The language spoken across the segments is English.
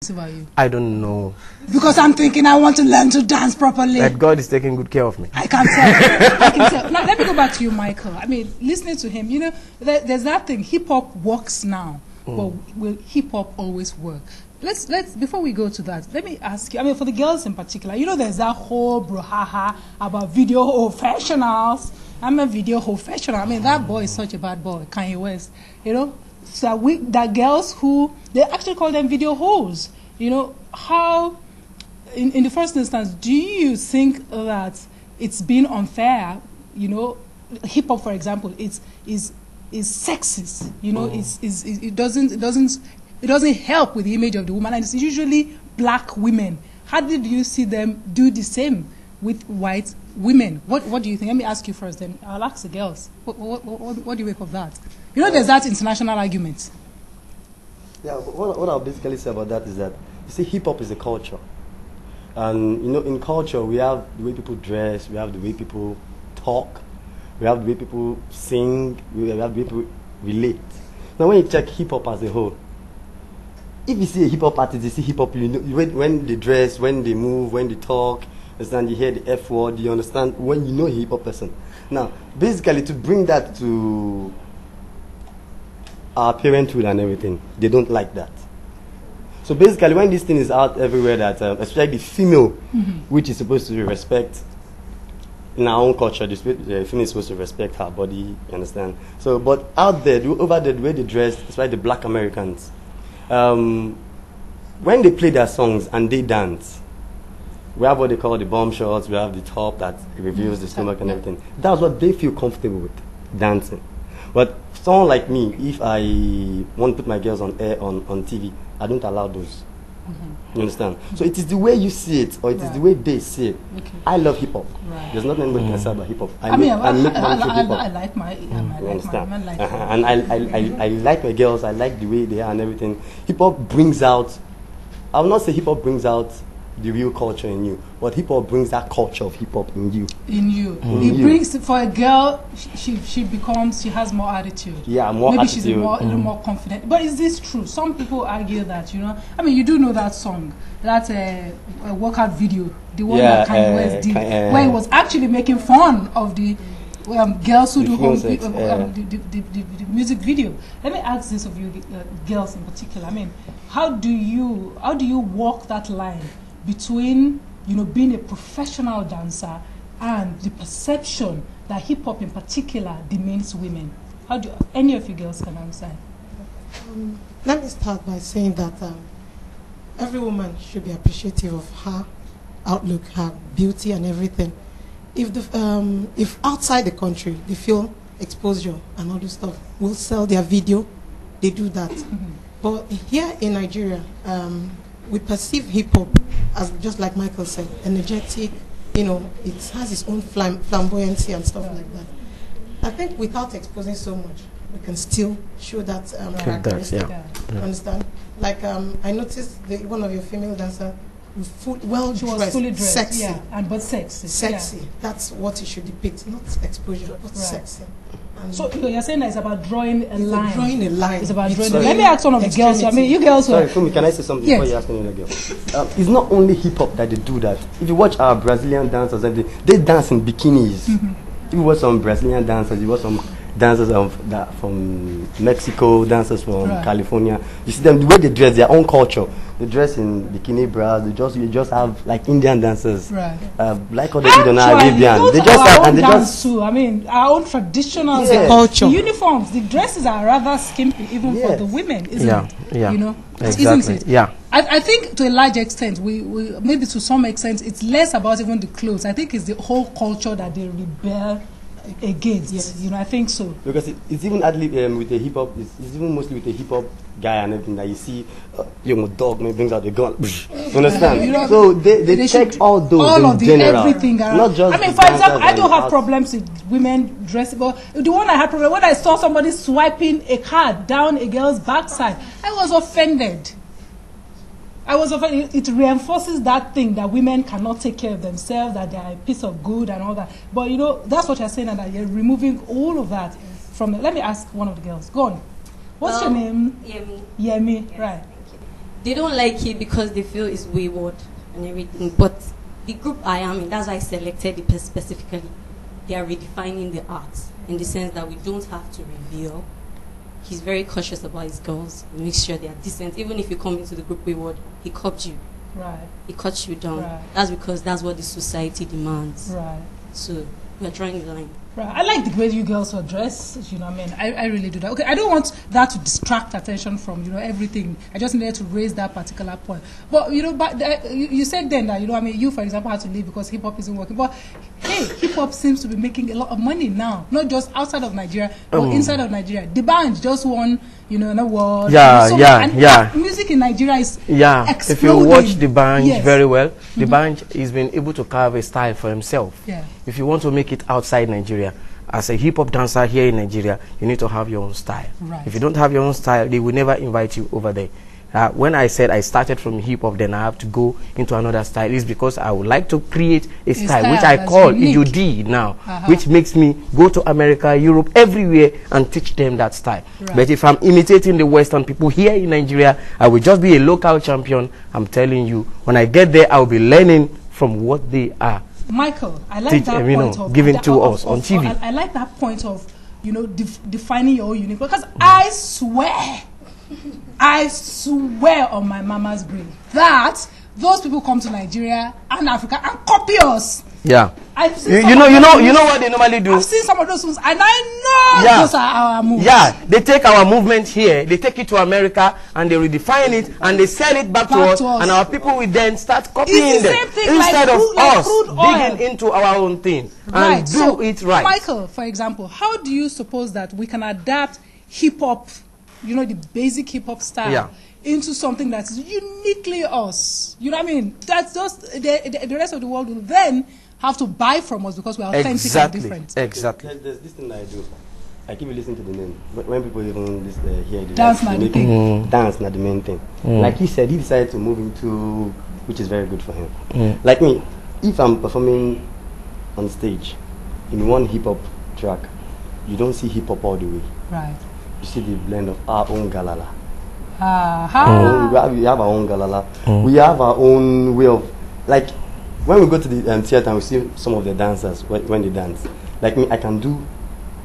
About you? I don't know. Because I'm thinking I want to learn to dance properly. That God is taking good care of me. I can tell. I can tell. Now let me go back to you, Michael. I mean, listening to him, you know, there's that thing. Hip hop works now, but will hip hop always work? Let's before we go to that, let me ask you. I mean, for the girls in particular, you know, there's that whole brouhaha about video professionals. I'm a video professional. I mean, that boy is such a bad boy, Kanye West. You know. So that girls who, they actually call them video hoes. You know, how, in the first instance, do you think that it's been unfair? You know, hip hop, for example, is sexist. You know, it doesn't help with the image of the woman, and it's usually black women. How did you see them do the same with white women? What do you think? Let me ask you first, then I'll ask the girls. What do you make of that? You know, there's that international argument. Yeah, what I'll basically say about that is that, you see, hip-hop is a culture. And, you know, in culture, we have the way people dress, we have the way people talk, we have the way people sing, we have the way people relate. Now, when you check hip-hop as a whole, if you see a hip-hop artist, you see hip-hop, you know, when they dress, when they move, when they talk, understand, you hear the F word, you understand, when you know a hip-hop person. Now, basically, to bring that to our parenthood and everything, they don't like that. So basically, when this thing is out everywhere, that especially the female, which is supposed to respect, in our own culture, the female is supposed to respect her body, you understand? So, but out there, over there, the way they dress, especially the black Americans, when they play their songs and they dance, we have what they call the bomb shots, we have the top that reveals the stomach and everything. That's what they feel comfortable with, dancing. But someone like me, if I want to put my girls on air, on TV, I don't allow those. You understand? So it is the way you see it, or it is the way they see it. Okay. I love hip hop. Right. There's nothing anybody can say about hip hop. I like my and I like my girls. I like the way they are and everything. Hip hop brings out. I will not say hip hop brings out the real culture in you, but hip hop brings that culture of hip hop in you. It brings, for a girl, she has more attitude. Yeah, more maybe attitude. She's a little more confident. But is this true? Some people argue that, you know, I mean, you do know that song, that a workout video, the one that Kanye West did, where he was actually making fun of the girls who do the music video. Let me ask this of you, the girls in particular. I mean, how do you walk that line between, you know, being a professional dancer and the perception that hip hop in particular demeans women? How do any of you girls can answer? Let me start by saying that every woman should be appreciative of her outlook, her beauty, and everything. If outside the country they feel exposure and all this stuff, will sell their video, they do that. But here in Nigeria, we perceive hip-hop as, just like Michael said, energetic, you know, it has its own flamboyancy and stuff like that. I think without exposing so much, we can still show that characteristic. Understand? Like, I noticed one of your female dancers, well dressed, fully dressed, sexy. But sexy. Sexy. Yeah. That's what it should depict, not exposure, but sexy. So you're saying that it's about drawing a line. Drawing a line. It's about drawing. Let me ask one of the girls. I mean, you girls. Sorry, Fumi, can I say something before you ask another girl? It's not only hip hop that they do that. If you watch our Brazilian dancers, they dance in bikinis. If you watch some Brazilian dancers, you watch some dancers from Mexico, dancers from California. You see them, the way they dress, their own culture. They dress in bikini bras. You just have like Indian dancers, like other Arabian. They just have, and they just. Too. I mean, our own traditional culture. The uniforms, the dresses are rather skimpy, even for the women, isn't it? Yeah. You know, exactly. Isn't it? Yeah. I think to a large extent, we maybe to some extent, it's less about even the clothes. I think it's the whole culture that they rebel against. Yes. You know, I think so. Because it's even with the hip hop, it's even mostly with the hip hop guy and everything that you see, young dog man brings out the gun. You understand? You know, so they check all those all in of the general, everything. Not just. I mean, for example, I don't have problems with women dressing, but the one I had problem when I saw somebody swiping a card down a girl's backside, I was offended. It reinforces that thing that women cannot take care of themselves, that they are a piece of good and all that. But you know, that's what you're saying, and that you're removing all of that from. Let me ask one of the girls. Go on. What's your name? Yemi. Yemi, yes, right. they don't like it because they feel it's wayward and everything. But the group I am in, that's why I selected it specifically. They are redefining the arts in the sense that we don't have to reveal. He's very cautious about his girls. He makes sure they are decent. Even if you come into the group wayward, he curbs you. Right. He cuts you down. Right. That's because that's what the society demands. Right. So we're drawing the line. Right. I like the way you girls are dressed, you know what I mean? I really do that. Okay, I don't want that to distract attention from, you know, everything. I just needed to raise that particular point. But, you know, you said then that, you know, I mean, you, for example, had to leave because hip-hop isn't working. But, hey, hip-hop seems to be making a lot of money now. Not just outside of Nigeria, but inside of Nigeria. The band just won, you know, an award. Yeah. Music in Nigeria is exploding. If you watch the band very well, the band has been able to carve a style for himself. Yeah. If you want to make it outside Nigeria, as a hip-hop dancer here in Nigeria, you need to have your own style. Right. If you don't have your own style, they will never invite you over there. When I said I started from hip-hop, then I have to go into another style, it's because I would like to create a style which I call EUD now, which makes me go to America, Europe, everywhere, and teach them that style. Right. But if I'm imitating the Western people here in Nigeria, I will just be a local champion. I'm telling you, when I get there, I will be learning from what they are. Michael, I like that point of giving to us on TV. I like that point of, you know, defining your own unique, because I swear on my mama's grave that those people come to Nigeria and Africa and copy us. Yeah. You know what they normally do? I've seen some of those moves, and I know those are our moves. Yeah, they take our movement here, they take it to America, and they redefine it, and they sell it back to us, and our people will then start copying them instead of us digging into our own thing and do it right. Michael, for example, how do you suppose that we can adapt hip-hop, you know, the basic hip-hop style, into something that is uniquely us? You know what I mean? That's just the rest of the world will then have to buy from us because we are authentic and different. Exactly. There's this thing that I do. I keep listening to the name. When people even hear the dance, not the thing. Dance, not the main thing. Like he said, he decided to move into, which is very good for him. Like me, if I'm performing on stage in one hip hop track, you don't see hip hop all the way. Right. You see the blend of our own galala. We have our own galala. We have our own way of, like, when we go to the theater and we see some of the dancers when they dance. Like me, I can do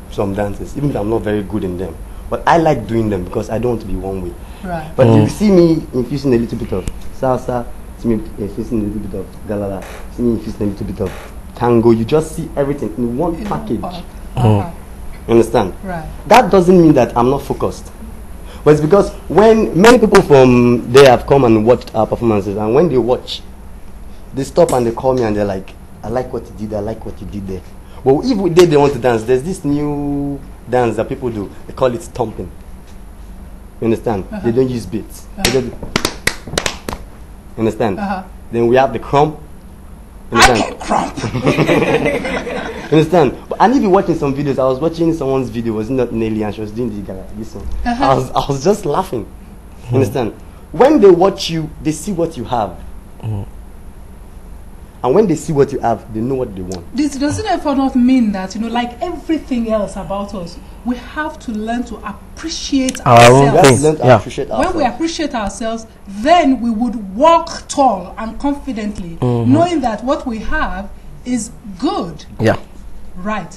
some dances, even if I'm not very good in them. But I like doing them because I don't want to be one way. Right. But you see me infusing a little bit of salsa, see me infusing a little bit of galala, see me infusing a little bit of tango. You just see everything in one package. You understand? Right. That doesn't mean that I'm not focused. But it's because when many people from there have come and watched our performances, and when they watch, they stop and they call me and they're like, I like what you did, I like what you did there. But if they want to dance, there's this new dance that people do. They call it stomping. You understand? They don't use beats. They just, you understand? Then we have the crump. I can crump. You understand? And if you're watching some videos, I was watching someone's video, was not Nelly, and she was doing this one. I was just laughing. You understand? When they watch you, they see what you have. And when they see what you have, they know what they want. This doesn't therefore not mean that, you know, like everything else about us, we have to learn to appreciate ourselves. When we appreciate ourselves, then we would walk tall and confidently, knowing that what we have is good. Yeah. Right.